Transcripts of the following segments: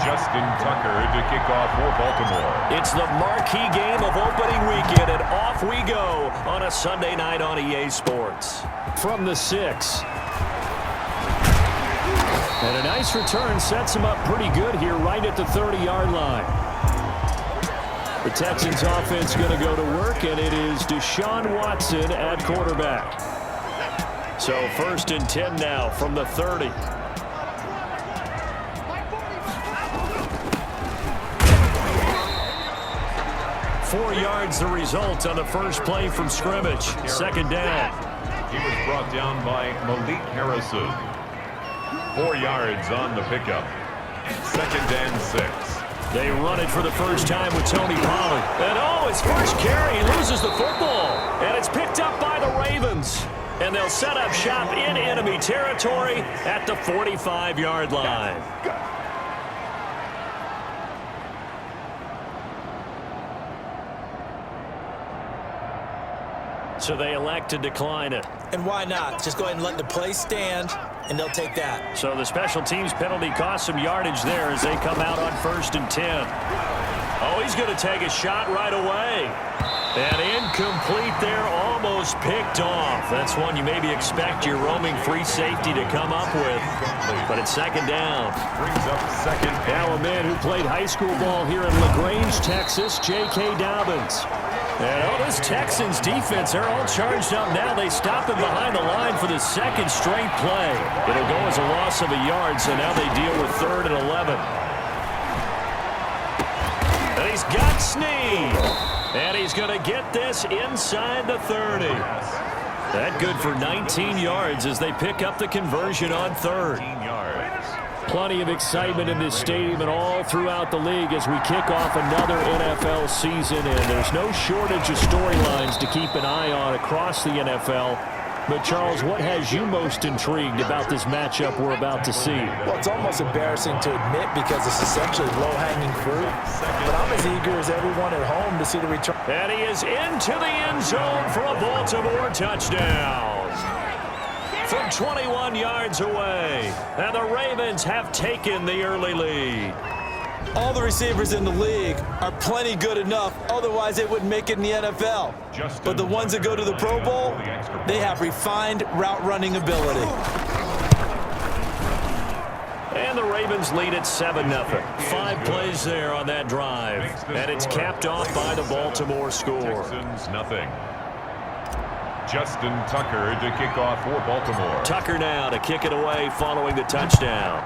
Justin Tucker to kick off for Baltimore. It's the marquee game of opening weekend, and off we go on a Sunday night on EA Sports. From the 6. And a nice return sets him up pretty good here right at the 30-yard line. The Texans offense going to go to work, and it is Deshaun Watson at quarterback. So 1st and 10 now from the 30. Four yards the result on the first play from scrimmage. Second down. He was brought down by Malik Harrison. 4 yards on the pickup. 2nd and 6. They run it for the first time with Tony Pollard. And his first carry, he loses the football. And it's picked up by the Ravens. And they'll set up shop in enemy territory at the 45-yard line. So they elect to decline it. And why not? Just go ahead and let the play stand, and they'll take that. So the special teams penalty cost some yardage there as they come out on 1st and 10. Oh, he's going to take a shot right away. And incomplete there, almost picked off. That's one you maybe expect your roaming free safety to come up with. But it's 2nd down. Brings up 2nd. Now a man who played high school ball here in LaGrange, Texas, J.K. Dobbins. And this Texans defense, they're all charged up now. They stop him behind the line for the 2nd straight play. It'll go as a loss of a yard, so now they deal with 3rd and 11. And he's got Snead. And he's going to get this inside the 30. That good for 19 yards as they pick up the conversion on 3rd. Plenty of excitement in this stadium and all throughout the league as we kick off another NFL season. And there's no shortage of storylines to keep an eye on across the NFL. But, Charles, what has you most intrigued about this matchup we're about to see? Well, it's almost embarrassing to admit because it's essentially low-hanging fruit. But I'm as eager as everyone at home to see the return. And he is into the end zone for a Baltimore touchdown. From 21 yards away. And the Ravens have taken the early lead. All the receivers in the league are plenty good enough, otherwise they wouldn't make it in the NFL. But the ones that go to the Pro Bowl, they have refined route running ability. And the Ravens lead at 7-0. 5 plays there on that drive. And it's capped off by the Baltimore score. Texans nothing. Justin Tucker to kick off for Baltimore. Tucker now to kick it away following the touchdown.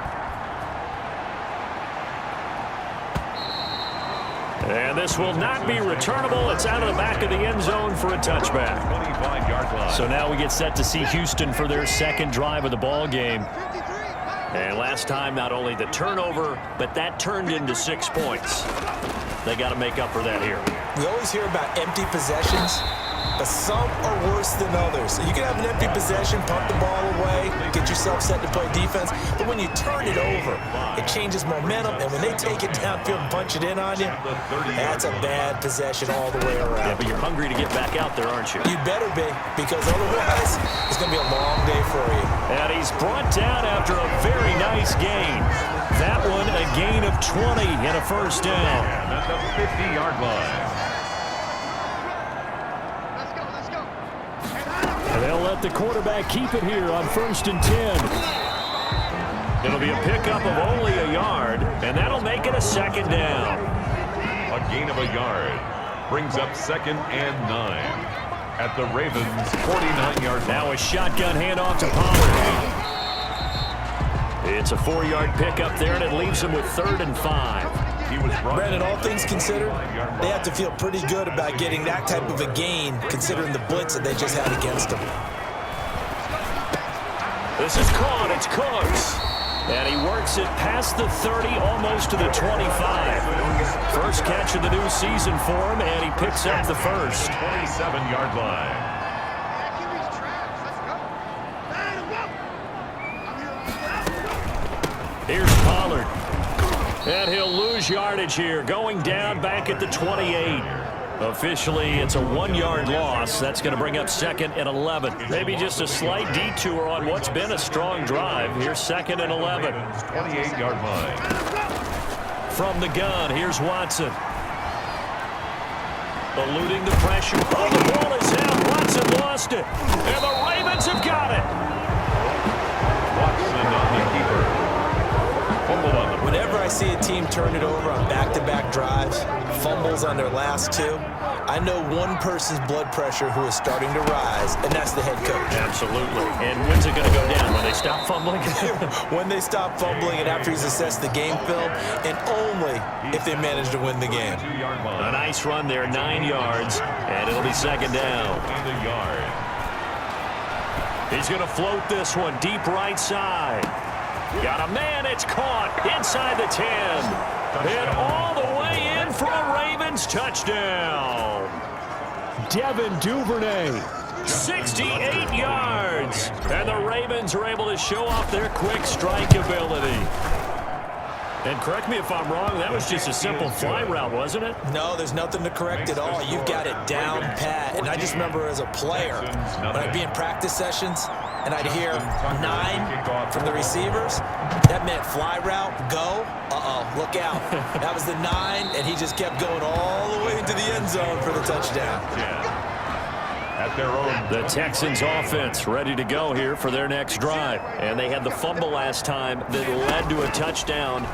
And this will not be returnable. It's out of the back of the end zone for a touchback. 25-yard line. So now we get set to see Houston for their 2nd drive of the ball game. And last time, not only the turnover, but that turned into 6 points. They got to make up for that here. We always hear about empty possessions, but some are worse than others. You can have an empty possession, pump the ball away, get yourself set to play defense, but when you turn it over, it changes momentum, and when they take it downfield and punch it in on you, that's a bad possession all the way around. Yeah, but you're hungry to get back out there, aren't you? You better be, because otherwise, it's going to be a long day for you. And he's brought down after a very nice gain. That one, a gain of 20 and a 1st down. And at the 50-yard line. They'll let the quarterback keep it here on 1st and 10. It'll be a pickup of only a yard, and that'll make it a 2nd down. A gain of a yard. Brings up 2nd and 9. At the Ravens' 49-yard line. Now a shotgun handoff to Pollard. It's a 4-yard pickup there, and it leaves him with 3rd and 5. Brandon, all things considered, they have to feel pretty good about getting that type of a gain, considering the blitz that they just had against them. This is caught. It's Cooks. And he works it past the 30, almost to the 25. First catch of the new season for him, and he picks up the first. 27-yard line. Here's Pollard. And he'll lose yardage here, going down back at the 28. Officially, it's a 1-yard loss. That's going to bring up 2nd and 11. Maybe just a slight detour on what's been a strong drive. Here's 2nd and 11. 28-yard line. from the gun. Here's Watson. Eluding the pressure. Oh, the ball is out. Watson lost it. And the Ravens have got it. Watson on the keeper. Fumble on the play. Whenever I see a team turn it over on back-to-back drives, fumbles on their last two, I know one person's blood pressure who is starting to rise, and that's the head coach. Absolutely. And when's it going to go down? When they stop fumbling? When they stop fumbling and after he's assessed the game film, and only if they manage to win the game. A nice run there, 9 yards, and it'll be second down. And a yard. He's going to float this one deep right side. Got a man, it's caught inside the 10. And all the way in for a Ravens touchdown. Devin Duvernay, 68 yards. And the Ravens are able to show off their quick strike ability. And correct me if I'm wrong, that was just a simple fly route, wasn't it? No, there's nothing to correct at all. You've got it down pat. And I just remember as a player, when I'd be in practice sessions and I'd hear 9 from the receivers, that meant fly route, go, look out. That was the 9, and he just kept going all the way into the end zone for the touchdown. At their own. The Texans offense ready to go here for their next drive. And they had the fumble last time that led to a touchdown.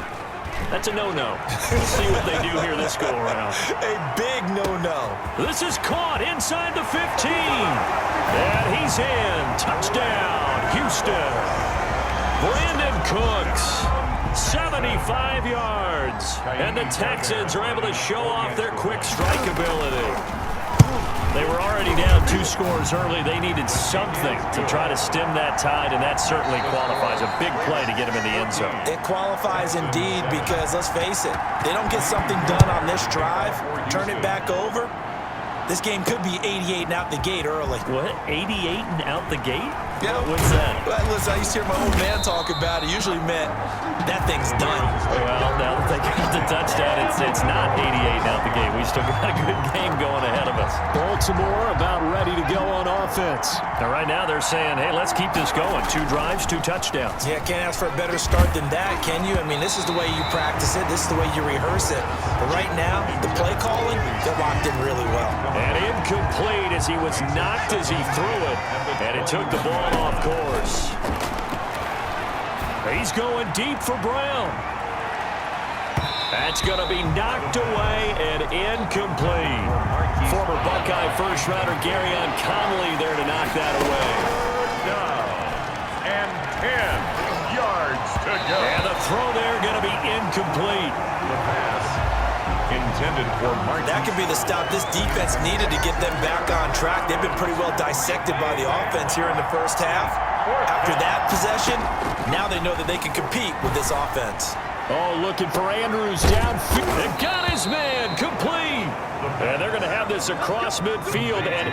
That's a no-no. We'll see what they do here this go-around. A big no-no. This is caught inside the 15. And he's in. Touchdown, Houston. Brandon Cooks, 75 yards. And the Texans are able to show off their quick strike ability. They were already down 2 scores early. They needed something to try to stem that tide, and that certainly qualifies. A big play to get him in the end zone. It qualifies indeed because, let's face it, they don't get something done on this drive, turn it back over, this game could be 88 and out the gate early. What? 88 and out the gate? Yeah. What's that? Well, listen, I used to hear my old man talk about it. Usually meant that thing's done. Well, now that they got the touchdown, it's not 88 and out the gate. We still got a good game going ahead of us. Baltimore about ready to go on offense. Now, right now they're saying, hey, let's keep this going. 2 drives, 2 touchdowns. Yeah, can't ask for a better start than that, can you? I mean, this is the way you practice it. This is the way you rehearse it. But right now, the play calling, they're locked in really well. And incomplete as he was knocked as he threw it. And it took the ball off course. He's going deep for Brown. That's going to be knocked away and incomplete. Former Buckeye first-rounder Garyon Conley there to knock that away. Down. And 10 yards to go. And the throw there going to be incomplete. The pass intended for Martin. That could be the stop this defense needed to get them back on track. They've been pretty well dissected by the offense here in the first half. After that possession, now they know that they can compete with this offense. Oh, looking for Andrews downfield. And got his man complete. And they're going to have this across midfield and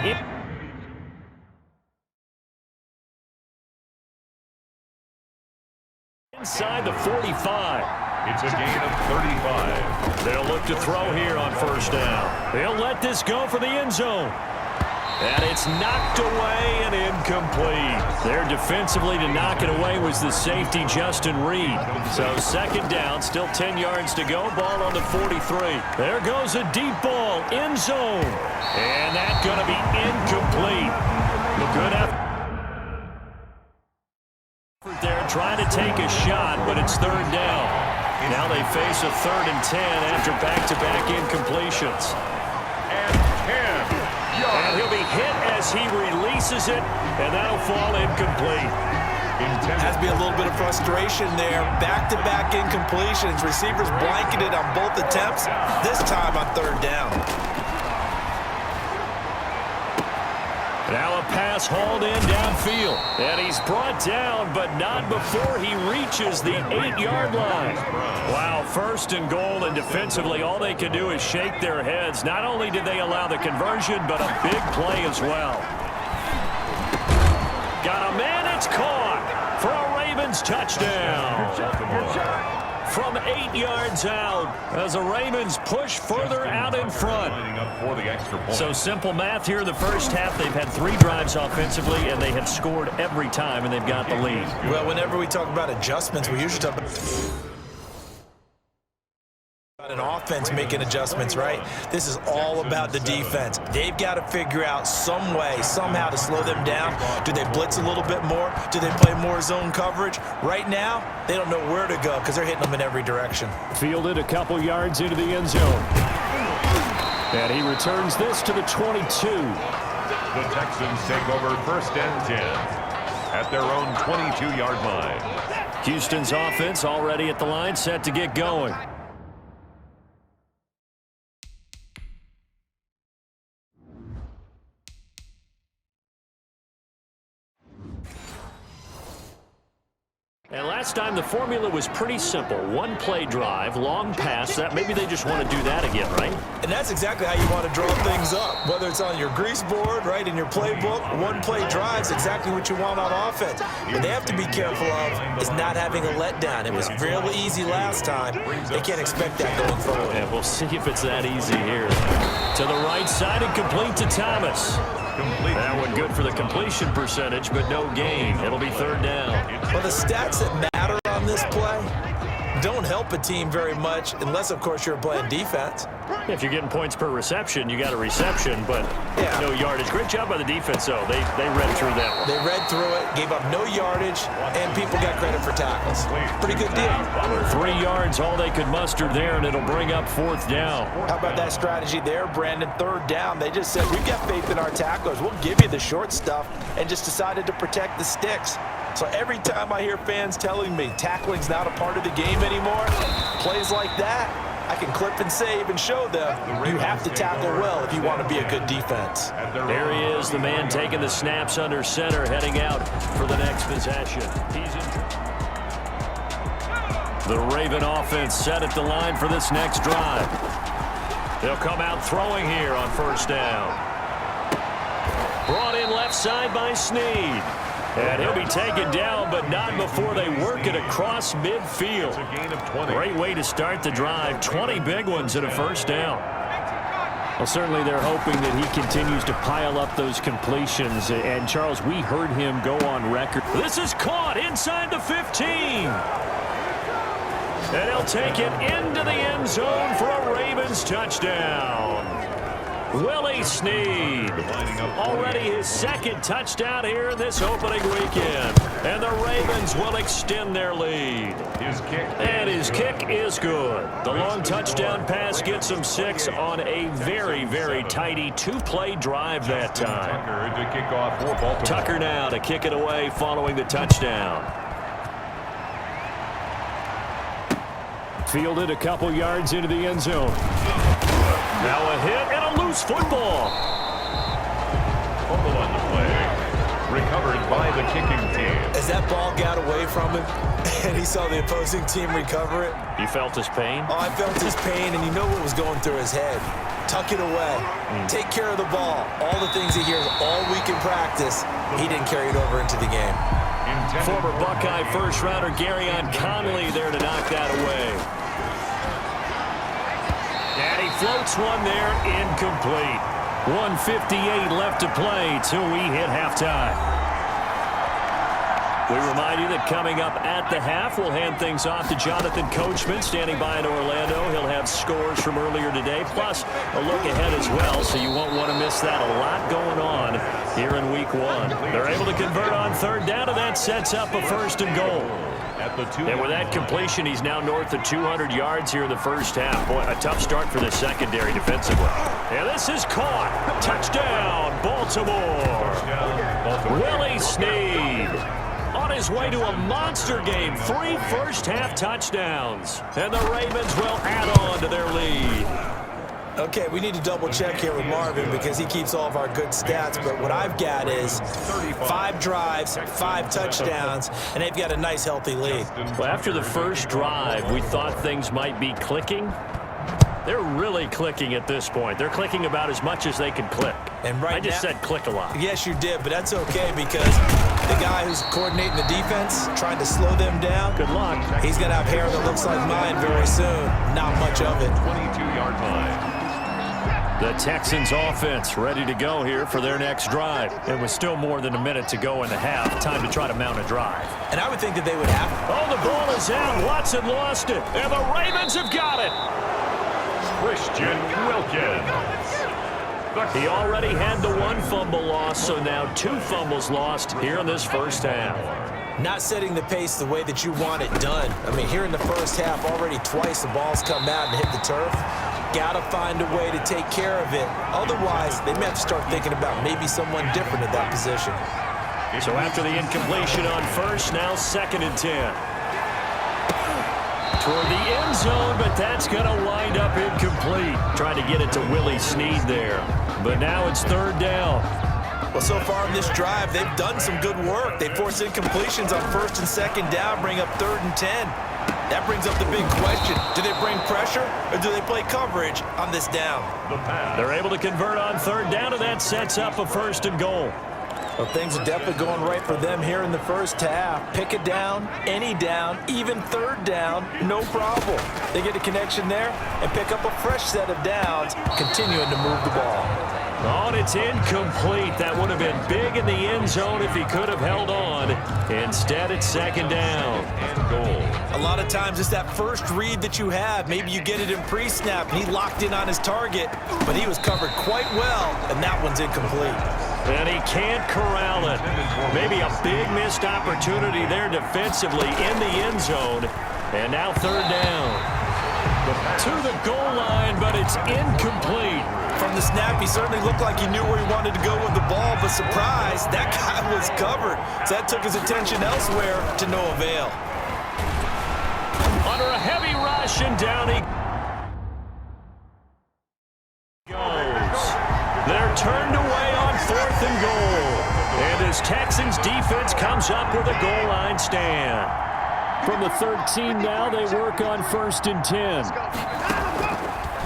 inside the 45. It's a gain of 35. They'll look to throw here on first down. They'll let this go for the end zone. And it's knocked away and incomplete. There defensively to knock it away was the safety, Justin Reed. So second down, still 10 yards to go. Ball on the 43. There goes a deep ball, end zone. And that's going to be incomplete. Good effort there, trying to take a shot, but it's third down. Now they face a 3rd and 10 after back-to-back incompletions. And 10 yards. And he'll be hit as he releases it, and that'll fall incomplete. Has to be a little bit of frustration there. Back-to-back incompletions. Receivers blanketed on both attempts, this time on 3rd down. Now a pass hauled in downfield. And he's brought down, but not before he reaches the 8-yard line. Wow, 1st and goal, and defensively all they can do is shake their heads. Not only did they allow the conversion, but a big play as well. Got a man, it's caught for a Ravens touchdown. From 8 yards out as the Ravens push further out in front. So simple math here in the first half. They've had 3 drives offensively, and they have scored every time, and they've got the lead. Well, whenever we talk about adjustments, we usually talk about An offense making adjustments, right? This is all about the defense. They've got to figure out some way, somehow to slow them down. Do they blitz a little bit more? Do they play more zone coverage? Right now, they don't know where to go because they're hitting them in every direction. Fielded a couple yards into the end zone. And he returns this to the 22. The Texans take over 1st and 10 at their own 22-yard line. Houston's offense already at the line, set to get going. And last time the formula was pretty simple. One play drive, long pass. That maybe they just want to do that again, right? And that's exactly how you want to draw things up. Whether it's on your grease board, right, in your playbook, one play drive is exactly what you want on offense. What they have to be careful of is not having a letdown. It was real easy last time. They can't expect that going forward. And we'll see if it's that easy here. To the right side and complete to Thomas. That one good for the completion percentage, but no gain. It'll be 3rd down. Well, the stats that matter on this play don't help a team very much unless, of course, you're playing defense. If you're getting points per reception, you got a reception, but no yardage. Great job by the defense, though. They read through that one. They read through it, gave up no yardage, and people got credit for tackles. Pretty good deal. 3 yards, all they could muster there, and it'll bring up 4th down. How about that strategy there, Brandon? 3rd down. They just said, we've got faith in our tacklers. We'll give you the short stuff, and just decided to protect the sticks. So every time I hear fans telling me tackling's not a part of the game anymore, plays like that, I can clip and save and show them you have to tackle well if you want to be a good defense. There he is, the man taking the snaps under center, heading out for the next possession. The Raven offense set at the line for this next drive. They'll come out throwing here on 1st down. Brought in left side by Snead. And he'll be taken down, but not before they work it across midfield. Great way to start the drive. 20 big ones and a 1st down. Well, certainly they're hoping that he continues to pile up those completions. And, Charles, we heard him go on record. This is caught inside the 15. And he'll take it into the end zone for a Ravens touchdown. Willie Snead, already his 2nd touchdown here in this opening weekend. And the Ravens will extend their lead. His kick is good. The long touchdown pass gets him 6 on a very, very tidy 2-play drive that time. Tucker now to kick it away following the touchdown. Fielded a couple yards into the end zone. Now a hit and a loose football. Fumble on the play. Recovered by the kicking team. As that ball got away from him and he saw the opposing team recover it. You felt his pain? Oh, I felt his pain, and you know what was going through his head. Tuck it away. Take care of the ball. All the things he hears all week in practice, he didn't carry it over into the game. Former Buckeye first-rounder Garyon Conley there to knock that away. And he floats one there, incomplete. 1:58 left to play till we hit halftime. We remind you that coming up at the half, we'll hand things off to Jonathan Coachman, standing by in Orlando. He'll have scores from earlier today, plus a look ahead as well, so you won't want to miss that. A lot going on here in Week 1. They're able to convert on 3rd down, and that sets up a 1st and goal. And with that completion, he's now north of 200 yards here in the first half. Boy, a tough start for the secondary defensively. And this is caught. Touchdown, Baltimore. Willie Snead on his way to a monster game. 3 first-half touchdowns. And the Ravens will add on to their lead. Okay, we need to double-check here with Marvin because he keeps all of our good stats, but what I've got is 5 drives, 5 touchdowns, and they've got a nice, healthy lead. Well, after the first drive, we thought things might be clicking. They're really clicking at this point. They're clicking about as much as they can click. And right I just said click a lot. Yes, you did, but that's okay because the guy who's coordinating the defense, trying to slow them down, good luck. He's going to have hair that looks like mine very soon. Not much of it. 22-yard line. The Texans offense ready to go here for their next drive. It was still more than a minute to go in the half. Time to try to mount a drive. And I would think that they would have. Oh, the ball is out. Watson lost it. And the Ravens have got it. Christian Wilkins. He already had the one fumble loss, so now 2 fumbles lost here in this first half. Not setting the pace the way that you want it done. I mean, here in the first half, already twice the ball's come out and hit the turf. Got to find a way to take care of it. Otherwise, they may have to start thinking about maybe someone different at that position. So after the incompletion on first, now 2nd and 10. Toward the end zone, but that's going to wind up incomplete. Trying to get it to Willie Snead there. But now it's 3rd down. Well, so far in this drive, they've done some good work. They force incompletions on 1st and 2nd down, bring up 3rd and 10. That brings up the big question. Do they bring pressure or do they play coverage on this down? They're able to convert on 3rd down, and that sets up a 1st and goal. Well, things are definitely going right for them here in the first half. Pick a down, any down, even 3rd down, no problem. They get a connection there and pick up a fresh set of downs, continuing to move the ball. Oh, and it's incomplete. That would have been big in the end zone if he could have held on. Instead, it's 2nd down and goal. A lot of times it's that first read that you have. Maybe you get it in pre-snap, and he locked in on his target, but he was covered quite well, and that one's incomplete. And he can't corral it. Maybe a big missed opportunity there defensively in the end zone. And now 3rd down. To the goal line, but it's incomplete. From the snap, he certainly looked like he knew where he wanted to go with the ball, but surprise, that guy was covered. So that took his attention elsewhere to no avail. Under a heavy rush, and down he goes. They're turned away on 4th and goal. And as Texans defense comes up with a goal line stand. From the 13 now, they work on 1st and 10.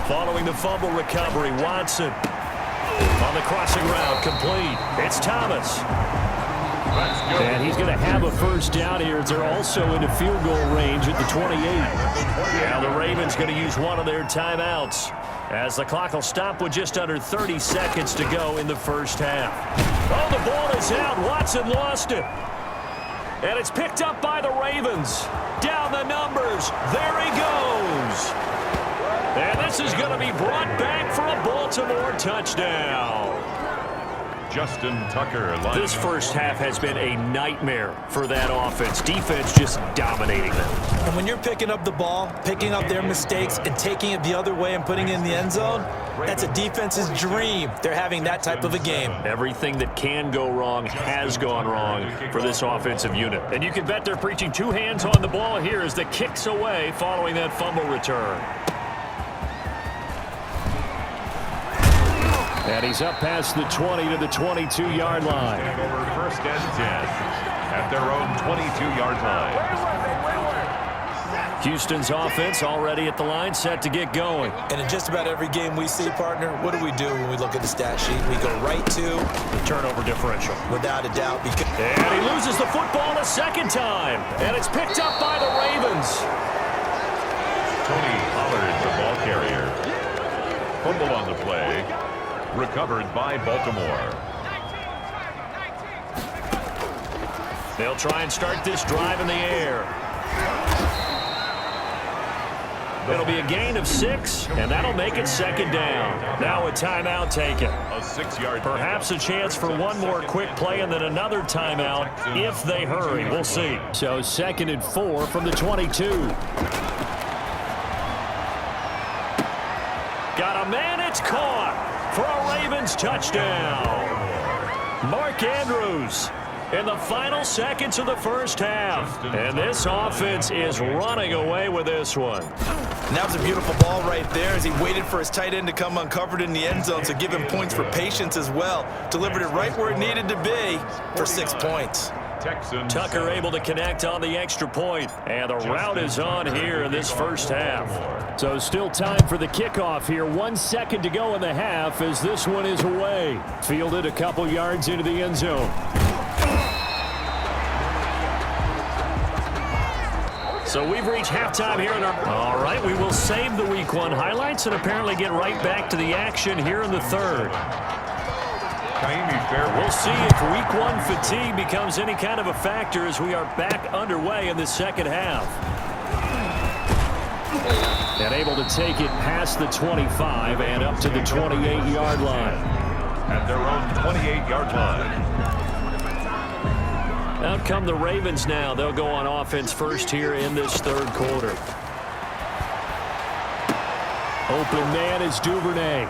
Following the fumble recovery, Watson on the crossing route, complete. It's Thomas. And he's going to have a 1st down here as they're also into field goal range at the 28. Now the Ravens going to use one of their timeouts as the clock will stop with just under 30 seconds to go in the first half. Oh, the ball is out. Watson lost it. And it's picked up by the Ravens. Down the numbers. There he goes. And this is going to be brought back for a Baltimore touchdown. Justin Tucker. This first half has been a nightmare for that offense. Defense just dominating them. And when you're picking up the ball, picking up their mistakes, and taking it the other way and putting it in the end zone, that's a defense's dream. They're having that type of a game. Everything that can go wrong has gone wrong for this offensive unit. And you can bet they're preaching 2 hands on the ball here as the kick's away following that fumble return. And he's up past the 20 to the 22-yard line. Over 1st and 10 at their own 22-yard line. Houston's offense already at the line, set to get going. And in just about every game we see, partner, what do we do when we look at the stat sheet? We go right to the turnover differential. Without a doubt. And he loses the football a 2nd time. And it's picked up by the Ravens. Tony Pollard, the ball carrier. Fumble on the play. Recovered by Baltimore. They'll try and start this drive in the air. It'll be a gain of 6, and that'll make it 2nd down. Now a timeout taken. A 6-yard. Perhaps a chance for one more quick play and then another timeout if they hurry. We'll see. So 2nd and 4 from the 22. Got a man, it's caught for a Ravens touchdown. Mark Andrews in the final seconds of the first half. And this offense is running away with this one. And that was a beautiful ball right there as he waited for his tight end to come uncovered in the end zone, so give him points for patience as well. Delivered it right where it needed to be for 6 points. Tucker able to connect on the extra point, and the route is on here in this first half. So still time for the kickoff here. 1 second to go in the half as this one is away. Fielded a couple yards into the end zone. So we've reached halftime here in our... All right, we will save the Week 1 highlights and apparently get right back to the action here in the third. We'll see if Week 1 fatigue becomes any kind of a factor as we are back underway in the second half. And able to take it past the 25 and up to the 28-yard line. At their own 28-yard line. Out come the Ravens now. They'll go on offense first here in this third quarter. Open man is Duvernay.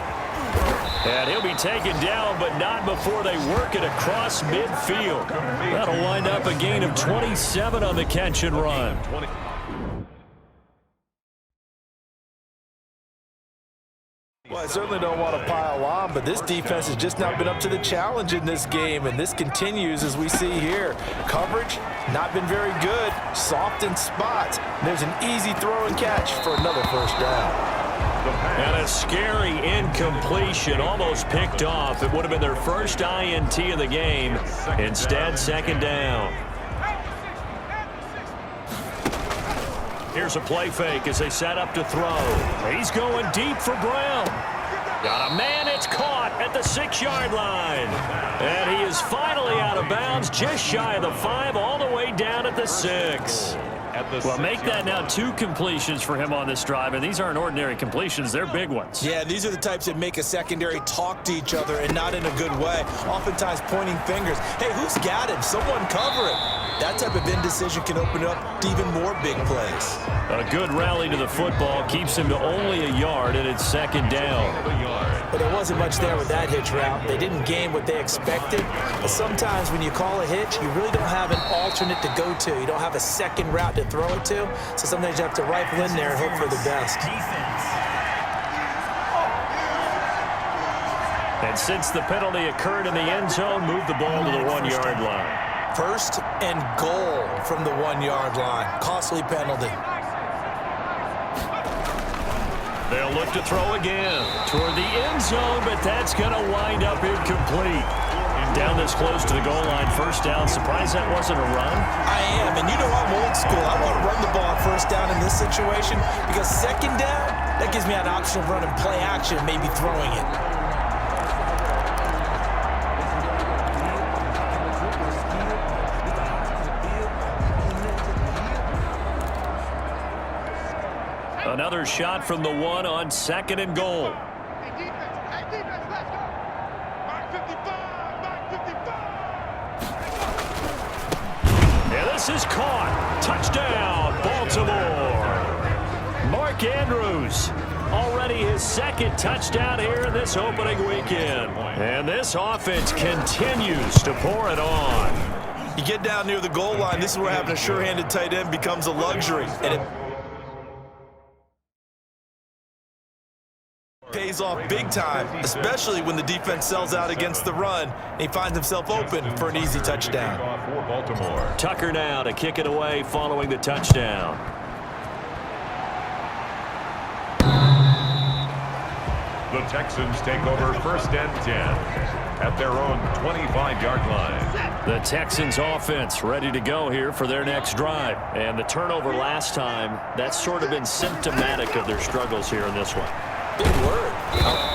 And he'll be taken down, but not before they work it across midfield. That'll wind up a gain of 27 on the catch and run. Well, I certainly don't want to pile on, but this defense has just not been up to the challenge in this game, and this continues as we see here. Coverage, not been very good. Soft in spots. There's an easy throw and catch for another first down. And a scary incompletion, almost picked off. It would have been their first INT of the game. Instead, second down. Here's a play fake as they set up to throw. He's going deep for Brown. Got a man, it's caught at the 6-yard line. And he is finally out of bounds, just shy of the 5, all the way down at the 6. Well, make that now 2 completions for him on this drive, and these aren't ordinary completions. They're big ones. Yeah, these are the types that make a secondary talk to each other and not in a good way, oftentimes pointing fingers. Hey, who's got him? Someone cover it. That type of indecision can open up to even more big plays. A good rally to the football keeps him to only a yard, and it's second down. But there wasn't much there with that hitch route. They didn't gain what they expected. But sometimes when you call a hitch, you really don't have an alternate to go to. You don't have a second route to throw it to. So sometimes you have to rifle in there and hope for the best. And since the penalty occurred in the end zone, move the ball to the 1-yard line. First and goal from the 1-yard line. Costly penalty. They'll look to throw again toward the end zone, but that's going to wind up incomplete. Down this close to the goal line, first down. Surprised that wasn't a run? I am, and you know I'm old school. I want to run the ball on first down in this situation because second down, that gives me an option of running play action, maybe throwing it. Another shot from the 1 on second and goal. And this is caught. Touchdown, Baltimore. Mark Andrews, already his second touchdown here in this opening weekend. And this offense continues to pour it on. You get down near the goal line, this is where having a sure-handed tight end becomes a luxury. And it pays off big time, especially when the defense sells out against the run and he finds himself open for an easy touchdown. Tucker now to kick it away following the touchdown. The Texans take over first and 10 at their own 25-yard line. The Texans offense ready to go here for their next drive. And the turnover last time, that's sort of been symptomatic of their struggles here in this one. Big word.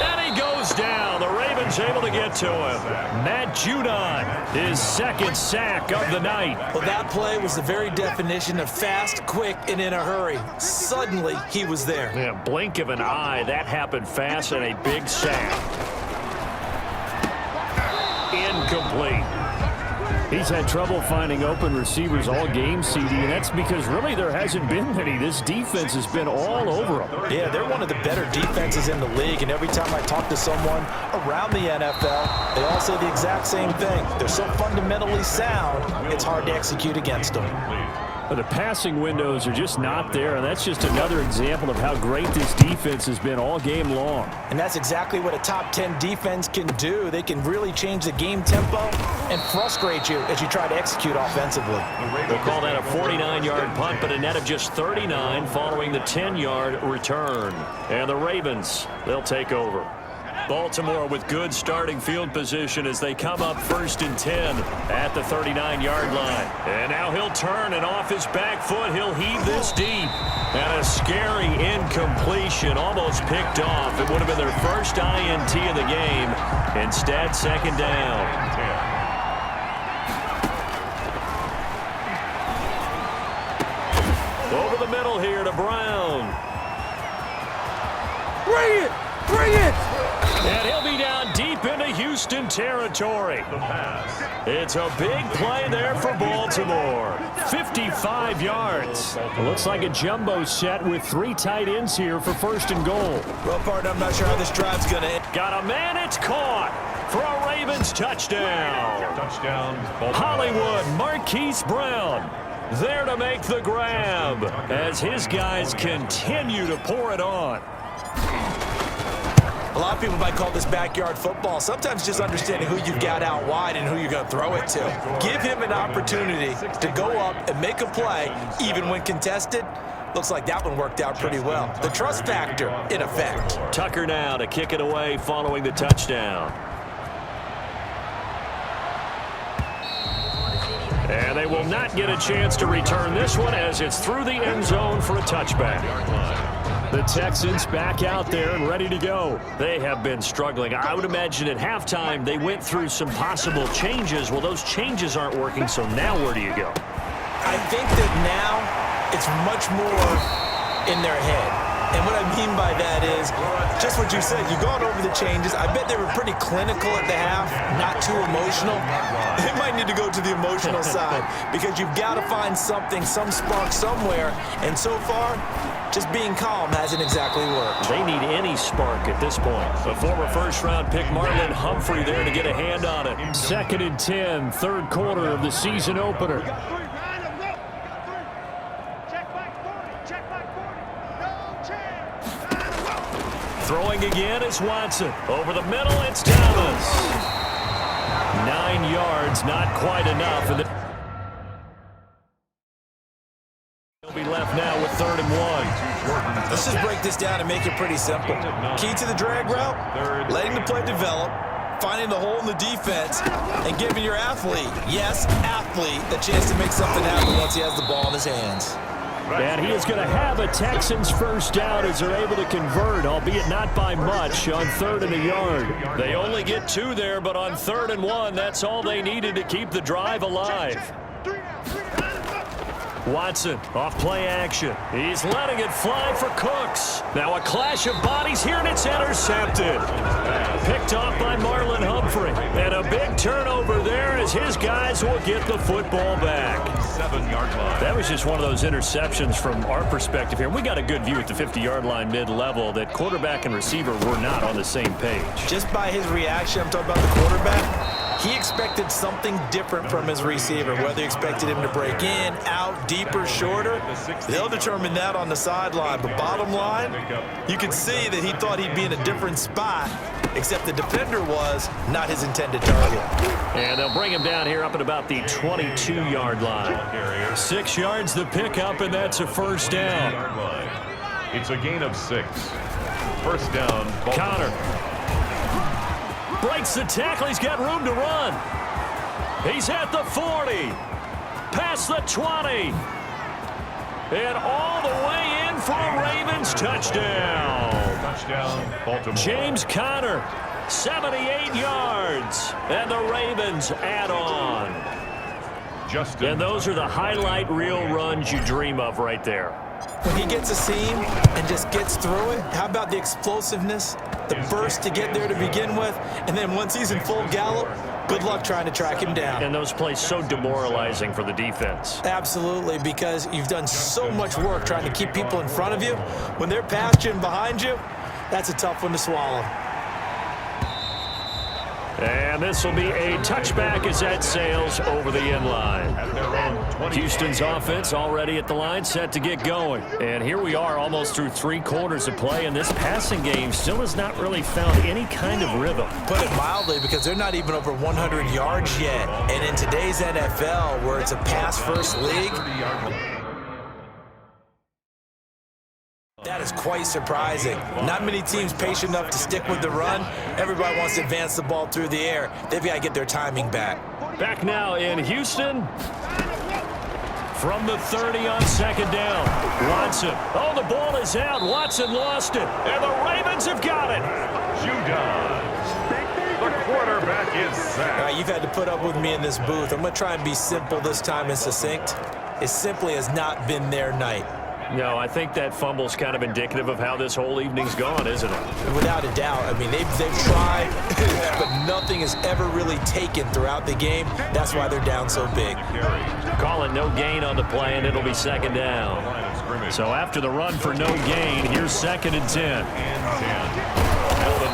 And he goes down. The Ravens able to get to him. Matt Judon, his second sack of the night. Well, that play was the very definition of fast, quick, and in a hurry. Suddenly, he was there. Yeah, blink of an eye. That happened fast and a big sack. Incomplete. He's had trouble finding open receivers all game, CD, and that's because really there hasn't been many. This defense has been all over them. Yeah, they're one of the better defenses in the league, and every time I talk to someone around the NFL, they all say the exact same thing. They're so fundamentally sound, it's hard to execute against them. But the passing windows are just not there, and that's just another example of how great this defense has been all game long. And that's exactly what a top 10 defense can do. They can really change the game tempo and frustrate you as you try to execute offensively. We'll call that a 49-yard punt, but a net of just 39 following the 10-yard return. And the Ravens, they'll take over. Baltimore with good starting field position as they come up first and 10 at the 39-yard line. And now he'll turn, and off his back foot, he'll heave this deep. And a scary incompletion, almost picked off. It would have been their first INT of the game. Instead, second down. Over the middle here to Brown. Bring it! Bring it! And he'll be down deep into Houston territory. It's a big play there for Baltimore. 55 yards. It looks like a jumbo set with 3 tight ends here for 1st and goal. Well, partner, I'm not sure how this drive's going to end. Got a man, it's caught for a Ravens touchdown. Touchdown, Baltimore. Hollywood, Marquise Brown there to make the grab as his guys continue to pour it on. A lot of people might call this backyard football. Sometimes just understanding who you've got out wide and who you're going to throw it to. Give him an opportunity to go up and make a play, even when contested. Looks like that one worked out pretty well. The trust factor in effect. Tucker now to kick it away following the touchdown. And they will not get a chance to return this one as it's through the end zone for a touchback. The Texans back out there and ready to go. They have been struggling. I would imagine at halftime they went through some possible changes. Well, those changes aren't working, so now where do you go? I think that now it's much more in their head. And what I mean by that is just what you said. You've gone over the changes. I bet they were pretty clinical at the half, not too emotional. They might need to go to the emotional side because you've got to find something, some spark somewhere. And so far, just being calm hasn't exactly worked. They need any spark at this point. The former first-round pick Marlon Humphrey there to get a hand on it. 2nd and 10, 3rd quarter of the season opener. Throwing again is Watson. Over the middle, it's Thomas. 9 yards, not quite enough. And he'll be left now with 3rd and 1. Let's just break this down and make it pretty simple. Key to the drag route, letting the play develop, finding the hole in the defense, and giving your athlete, yes, athlete, a chance to make something happen once he has the ball in his hands. And he is going to have a Texans first down as they're able to convert, albeit not by much, on 3rd and a yard. They only get 2 there, but on 3rd and 1, that's all they needed to keep the drive alive. Watson off play action. He's letting it fly for Cooks. Now a clash of bodies here, and it's intercepted. Picked off by Marlon Humphrey. And a big turnover there as his guys will get the football back. 7-yard line. That was just one of those interceptions from our perspective here. We got a good view at the 50-yard line mid-level that quarterback and receiver were not on the same page. Just by his reaction, I'm talking about the quarterback, he expected something different from his receiver, whether he expected him to break in, out, deeper, shorter. They'll determine that on the sideline. But bottom line, you can see that he thought he'd be in a different spot, except the defender was not his intended target. And they'll bring him down here up at about the 22-yard line. 6 yards the pickup, and that's a first down. It's a gain of 6. First down, Baltimore. Connor breaks the tackle. He's got room to run. He's at the 40. Past the 20. And all the way in for a Ravens touchdown. Touchdown, Baltimore. James Conner, 78 yards. And the Ravens add on. And those are the highlight reel runs you dream of right there. When he gets a seam and just gets through it, how about the explosiveness, the burst to get there to begin with, and then once he's in full gallop, good luck trying to track him down. And those plays so demoralizing for the defense. Absolutely, because you've done so much work trying to keep people in front of you. When they're past you and behind you, that's a tough one to swallow. And this will be a touchback as that sails over the end line. Houston's offense already at the line, set to get going. And here we are almost through 3 quarters of play, and this passing game still has not really found any kind of rhythm. Put it mildly, because they're not even over 100 yards yet. And in today's NFL, where it's a pass-first league, that is quite surprising. Not many teams patient enough to stick with the run. Everybody wants to advance the ball through the air. They've got to get their timing back. Back now in Houston. From the 30 on 2nd down. Watson. Oh, the ball is out. Watson lost it. And the Ravens have got it. Judon. The quarterback is sacked. All right, you've had to put up with me in this booth. I'm going to try and be simple this time and succinct. It simply has not been their night. No, I think that fumble's kind of indicative of how this whole evening's gone, isn't it? Without a doubt. I mean, they've tried, but nothing has ever really taken throughout the game. That's why they're down so big. Calling no gain on the play, and it'll be second down. So after the run for no gain, here's 2nd and 10.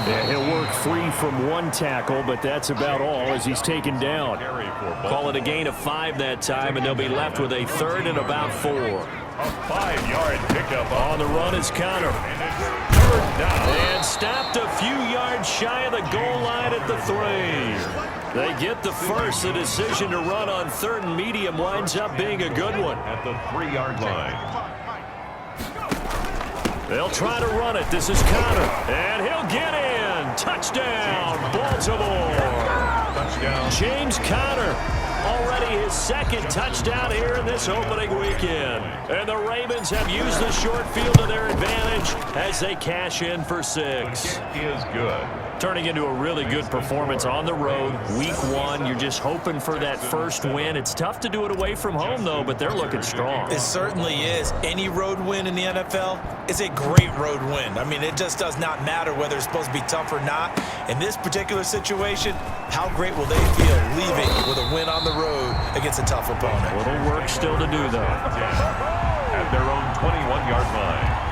Yeah, he'll work free from one tackle, but that's about all as he's taken down. Call it a gain of 5 that time, and they'll be left with a 3rd and about 4. A 5-yard pickup On the run is Connor. third down. And stopped a few yards shy of the goal line at the 3. They get the first. The decision to run on 3rd and medium winds up being a good one. At the 3-yard line. They'll try to run it. This is Connor. And he'll get in. Touchdown, Baltimore. Touchdown. James Conner. Already his 2nd touchdown here in this opening weekend. And the Ravens have used the short field to their advantage as they cash in for 6. He is good. Turning into a really good performance on the road. Week 1, you're just hoping for that first win. It's tough to do it away from home, though, but they're looking strong. It certainly is. Any road win in the NFL is a great road win. I mean, it just does not matter whether it's supposed to be tough or not. In this particular situation, how great will they feel leaving with a win on the road against a tough opponent? A little work still to do, though. At their own 21-yard line.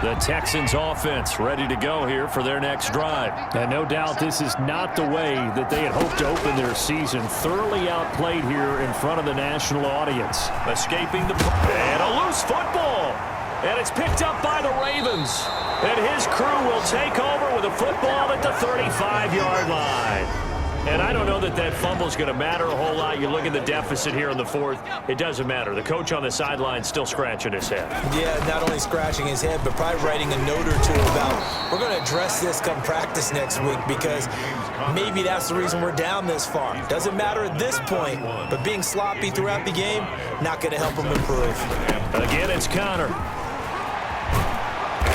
The Texans offense ready to go here for their next drive. And no doubt this is not the way that they had hoped to open their season. Thoroughly outplayed here in front of the national audience. Escaping the... And a loose football. And it's picked up by the Ravens. And his crew will take over with a football at the 35-yard line. And I don't know that that fumble is going to matter a whole lot. You look at the deficit here in the 4th. It doesn't matter. The coach on the sideline still scratching his head. Yeah, not only scratching his head, but probably writing a note or two about, we're going to address this come practice next week because maybe that's the reason we're down this far. Doesn't matter at this point, but being sloppy throughout the game, not going to help him improve. Again, it's Connor.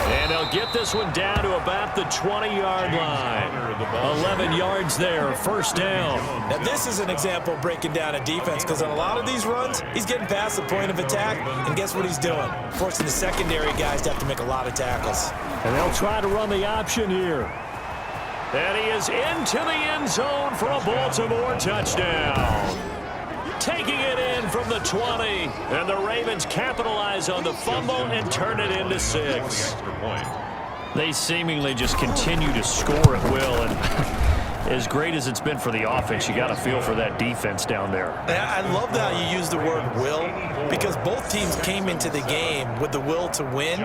And they'll get this one down to about the 20-yard line. 11 yards there, first down. Now, this is an example of breaking down a defense because on a lot of these runs, he's getting past the point of attack, and guess what he's doing? Forcing the secondary guys to have to make a lot of tackles. And they'll try to run the option here. And he is into the end zone for a Baltimore touchdown. Taking it in from the 20, and the Ravens capitalize on the fumble and turn it into 6. They seemingly just continue to score at will, and as great as it's been for the offense, you got to feel for that defense down there. I love how you use the word will, because both teams came into the game with the will to win,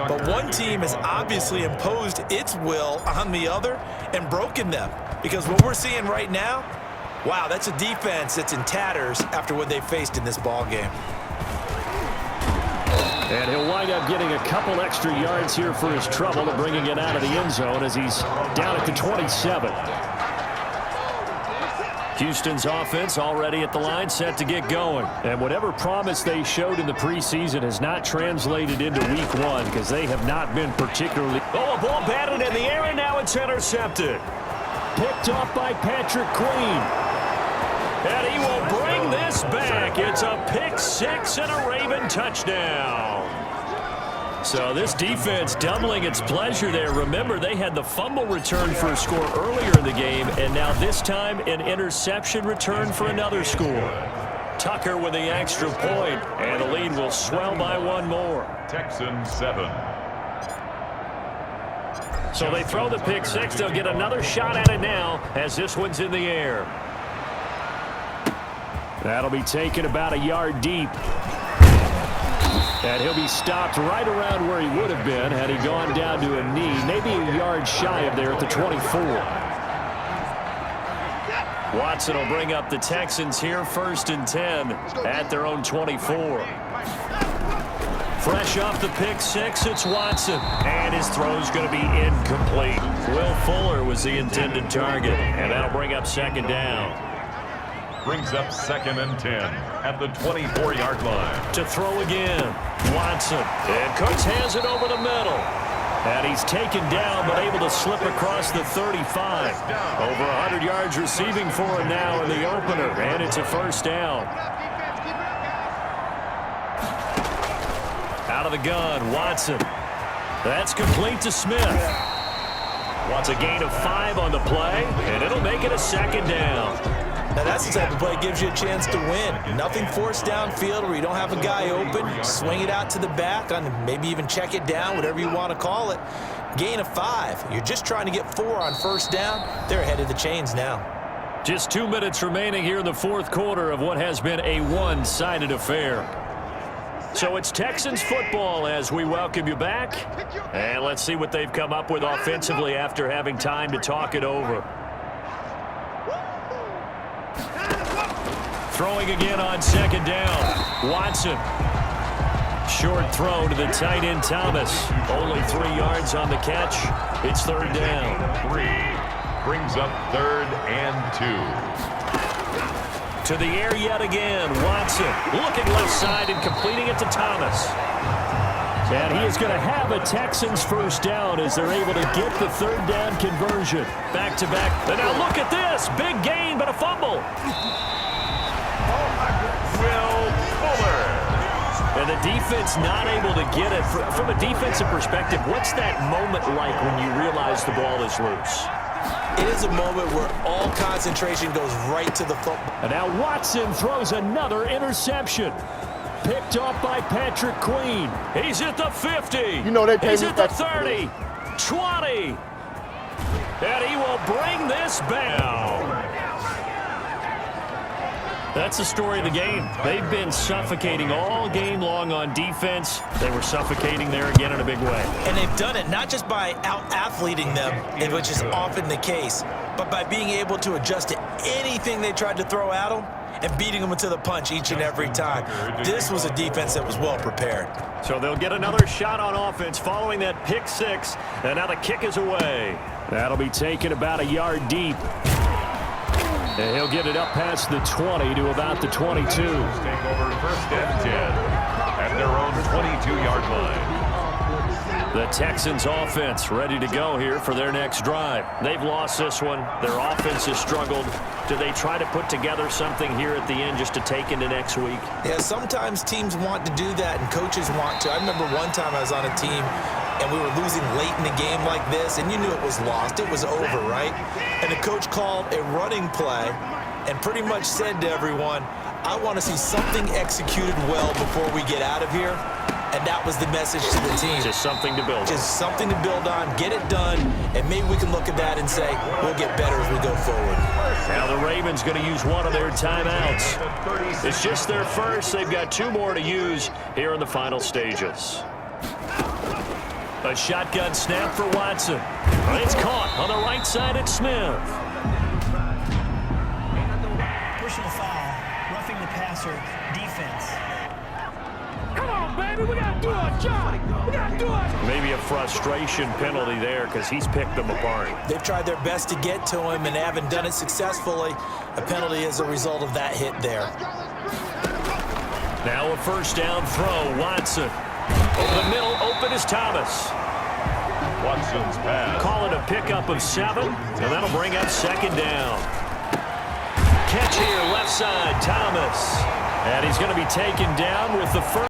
but one team has obviously imposed its will on the other and broken them, because what we're seeing right now, wow, that's a defense that's in tatters after what they faced in this ball game. And he'll wind up getting a couple extra yards here for his trouble and bringing it out of the end zone as he's down at the 27. Houston's offense already at the line, set to get going. And whatever promise they showed in the preseason has not translated into week 1 because they have not been particularly... Oh, a ball batted in the air, and now it's intercepted. Picked off by Patrick Queen. And he will bring this back. It's a pick 6 and a Raven touchdown. So this defense doubling its pleasure there. Remember, they had the fumble return for a score earlier in the game, and now this time an interception return for another score. Tucker with the extra point, and the lead will swell by 1 more. Texans 7. So they throw the pick 6. They'll get another shot at it now as this one's in the air. That'll be taken about a yard deep. And he'll be stopped right around where he would have been had he gone down to a knee, maybe a yard shy of there at the 24. Watson will bring up the Texans here, 1st and 10 at their own 24. Fresh off the pick 6, it's Watson. And his throw's going to be incomplete. Will Fuller was the intended target, and that'll bring up 2nd down. Brings up 2nd and 10 at the 24-yard line. To throw again, Watson. And Cooks has it over the middle. And he's taken down, but able to slip across the 35. Over 100 yards receiving for him now in the opener. And it's a 1st down. Out of the gun, Watson. That's complete to Smith. Wants a gain of 5 on the play, and it'll make it a second down. Now that's the type of play that gives you a chance to win. Nothing forced downfield where you don't have a guy open. Swing it out to the back, maybe even check it down, whatever you want to call it. Gain of 5. You're just trying to get 4 on first down. They're ahead of the chains now. Just 2 minutes remaining here in the fourth quarter of what has been a one-sided affair. So it's Texans football as we welcome you back. And let's see what they've come up with offensively after having time to talk it over. Throwing again on second down. Watson. Short throw to the tight end Thomas. Only 3 yards on the catch. It's third down. 3 brings up 3rd and 2. To the air yet again. Watson looking left side and completing it to Thomas. And he is going to have a Texans first down as they're able to get the third down conversion. Back to back. And now look at this. Big gain, but a fumble. Will Fuller. And the defense not able to get it. From a defensive perspective, what's that moment like when you realize the ball is loose? It is a moment where all concentration goes right to the football. And now Watson throws another interception. Picked off by Patrick Queen. He's at the 50. You know they pay He's me at the back. 30. 20. And he will bring this back. That's the story of the game. They've been suffocating all game long on defense. They were suffocating there again in a big way. And they've done it not just by out-athleting them, which is often the case, but by being able to adjust to anything they tried to throw at them and beating them to the punch each and every time. This was a defense that was well prepared. So they'll get another shot on offense following that pick 6. And now the kick is away. That'll be taken about a yard deep. And he'll get it up past the 20 to about the 22. Take over 1st and 10 at their own 22-yard line. The Texans offense ready to go here for their next drive. They've lost this one. Their offense has struggled. Do they try to put together something here at the end just to take into next week? Yeah, sometimes teams want to do that and coaches want to. I remember one time I was on a team and we were losing late in the game like this, and you knew it was lost. It was over, right? And the coach called a running play and pretty much said to everyone, I want to see something executed well before we get out of here. And that was the message to the team. Just something to build on. Just something to build on, get it done, and maybe we can look at that and say, we'll get better as we go forward. Now the Ravens going to use one of their timeouts. It's just their first. They've got 2 more to use here in the final stages. A shotgun snap for Watson. It's caught on the right side at Smith. Personal foul, roughing the passer, defense. Come on, baby, we gotta do our job. We gotta do it. Maybe a frustration penalty there because he's picked them apart. They've tried their best to get to him and haven't done it successfully. A penalty as a result of that hit there. Now a first down throw, Watson. Over the middle, open is Thomas. Watson's pass. Call it a pickup of 7, and that'll bring up second down. Catch here, left side, Thomas. And he's going to be taken down with the first.